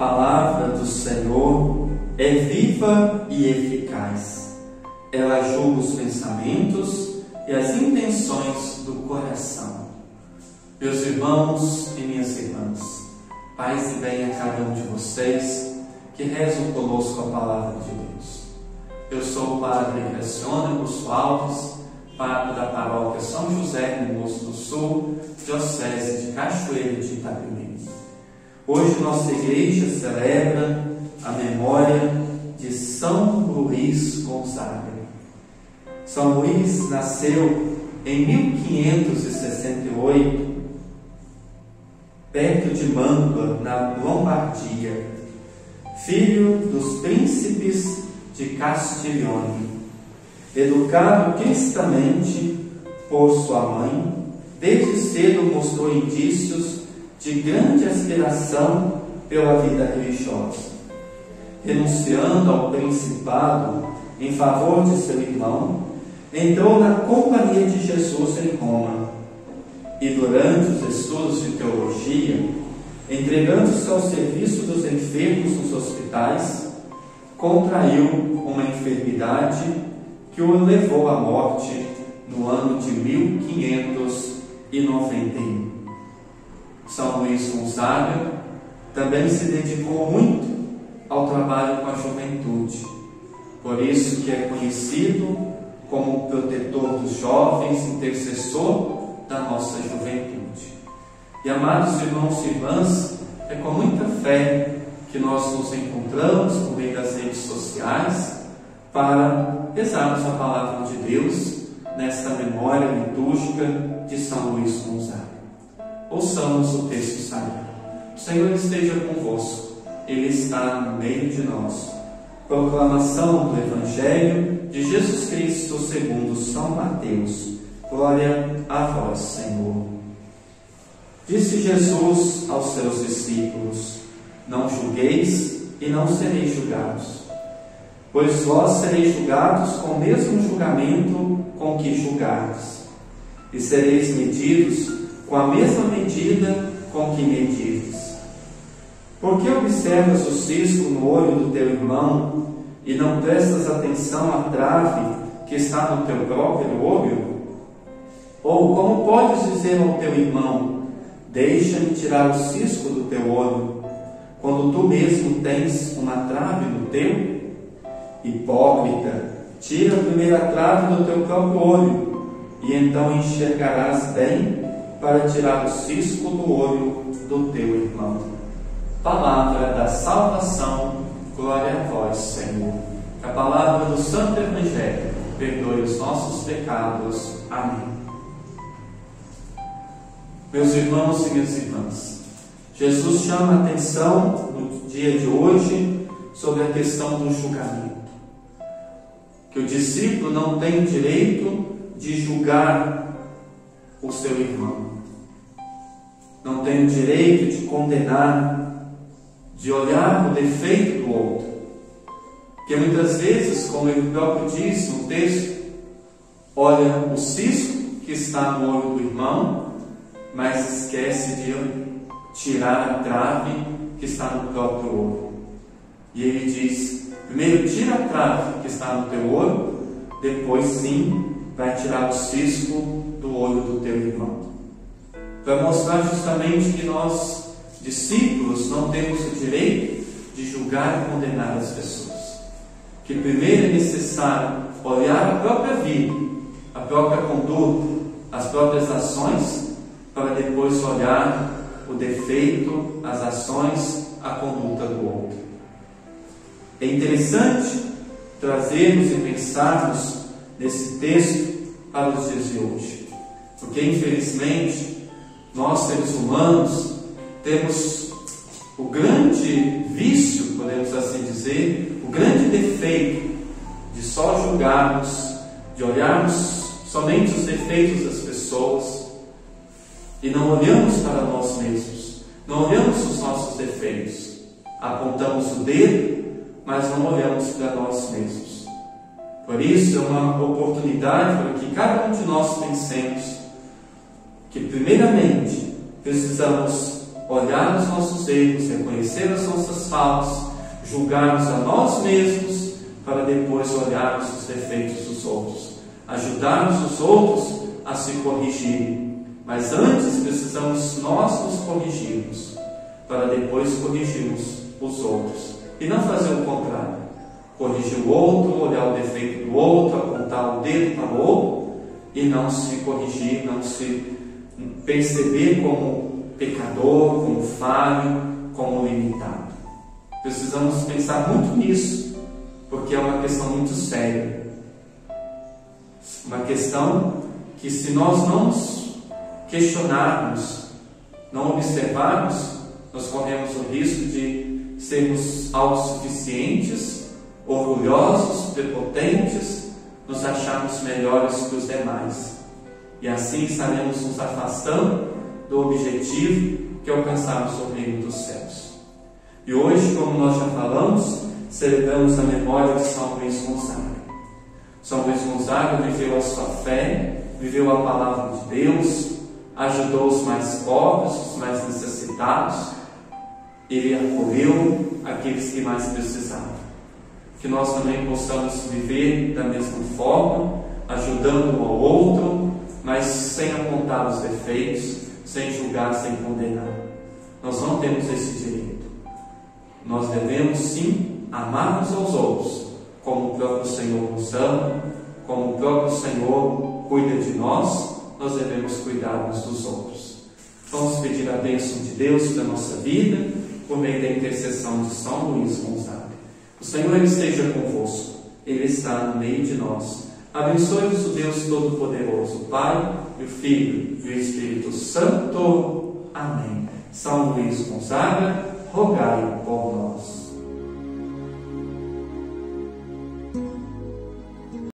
palavra do Senhor é viva e eficaz. Ela julga os pensamentos e as intenções do coração. Meus irmãos e minhas irmãs, paz e bem a cada um de vocês que rezam conosco a palavra de Deus. Eu sou o Padre Graciano Augusto Alves, Padre da Paróquia São José, no Moço do Sul, Diocese de Cachoeiro de Itapemirim. Hoje nossa igreja celebra a memória de São Luís Gonzaga. São Luís nasceu em 1568, perto de Mantua, na Lombardia, filho dos príncipes de Castiglione. Educado cristamente por sua mãe, desde cedo mostrou indícios de grande aspiração pela vida religiosa. Renunciando ao principado em favor de seu irmão, entrou na Companhia de Jesus em Roma e, durante os estudos de teologia, entregando-se ao serviço dos enfermos nos hospitais, contraiu uma enfermidade que o levou à morte no ano de 1591. São Luís Gonzaga também se dedicou muito ao trabalho com a juventude, por isso que é conhecido como protetor dos jovens, intercessor da nossa juventude. E, amados irmãos e irmãs, é com muita fé que nós nos encontramos por meio das redes sociais para rezarmos a palavra de Deus nesta memória litúrgica de São Luís Gonzaga. Ouçamos o texto sagrado. O Senhor esteja convosco, Ele está no meio de nós. Proclamação do Evangelho de Jesus Cristo segundo São Mateus. Glória a vós, Senhor. Disse Jesus aos seus discípulos: não julgueis e não sereis julgados, pois vós sereis julgados com o mesmo julgamento com que julgardes, e sereis medidos com a mesma medida com que medirdes. Por que observas o cisco no olho do teu irmão e não prestas atenção à trave que está no teu próprio olho? Ou como podes dizer ao teu irmão: deixa-me tirar o cisco do teu olho, quando tu mesmo tens uma trave no teu? Hipócrita, tira primeiro a trave do teu próprio olho, e então enxergarás bem para tirar o cisco do olho do teu irmão. Palavra da salvação, glória a vós, Senhor. A palavra do Santo Evangelho perdoe os nossos pecados. Amém. Meus irmãos e minhas irmãs, Jesus chama a atenção no dia de hoje sobre a questão do julgamento. Que o discípulo não tem o direito de julgar o seu irmão. Não tem o direito de condenar, de olhar o defeito do outro. Porque muitas vezes, como ele próprio diz no texto, olha o cisco que está no olho do irmão, mas esquece de tirar a trave que está no próprio olho. E ele diz: primeiro tira a trave que está no teu olho, depois sim vai tirar o cisco do olho do teu irmão. Para mostrar justamente que nós, discípulos, não temos o direito de julgar e condenar as pessoas. Que primeiro é necessário olhar a própria vida, a própria conduta, as próprias ações, para depois olhar o defeito, as ações, a conduta do outro. É interessante trazermos e pensarmos nesse texto para os dias de hoje, porque infelizmente nós, seres humanos, temos o grande vício, podemos assim dizer, o grande defeito de só julgarmos, de olharmos somente os defeitos das pessoas e não olhamos para nós mesmos, não olhamos os nossos defeitos, apontamos o dedo, mas não olhamos para nós mesmos. Por isso é uma oportunidade para que cada um de nós pensemos que primeiramente precisamos olhar os nossos erros, reconhecer as nossas faltas, julgarmos a nós mesmos, para depois olharmos os defeitos dos outros, ajudarmos os outros a se corrigirem. Mas antes precisamos nós nos corrigirmos, para depois corrigirmos os outros. E não fazer o contrário. Corrigir o outro, olhar o defeito do outro, apontar o dedo para o outro, e não se corrigir, não se perceber como pecador, como falho, como limitado. Precisamos pensar muito nisso, porque é uma questão muito séria. Uma questão que, se nós não nos questionarmos, não observarmos, nós corremos o risco de sermos autossuficientes, orgulhosos, prepotentes, nos acharmos melhores que os demais. E assim estaremos nos afastando do objetivo, que é alcançarmos o reino dos céus. E hoje, como nós já falamos, celebramos a memória de São Luís Gonzaga. São Luís Gonzaga viveu a sua fé, viveu a palavra de Deus, ajudou os mais pobres, os mais necessitados. Ele acolheu aqueles que mais precisavam. Que nós também possamos viver da mesma forma, ajudando um ao outro, mas sem apontar os defeitos, sem julgar, sem condenar. Nós não temos esse direito. Nós devemos sim amar uns aos outros, como o próprio Senhor nos ama, como o próprio Senhor cuida de nós, nós devemos cuidar uns dos outros. Vamos pedir a bênção de Deus para a nossa vida, por meio da intercessão de São Luís Gonzaga. O Senhor Ele esteja convosco, Ele está no meio de nós. Abençoe-vos o Deus Todo-Poderoso, o Pai, e o Filho e o Espírito Santo. Amém. São Luís Gonzaga, rogai por nós.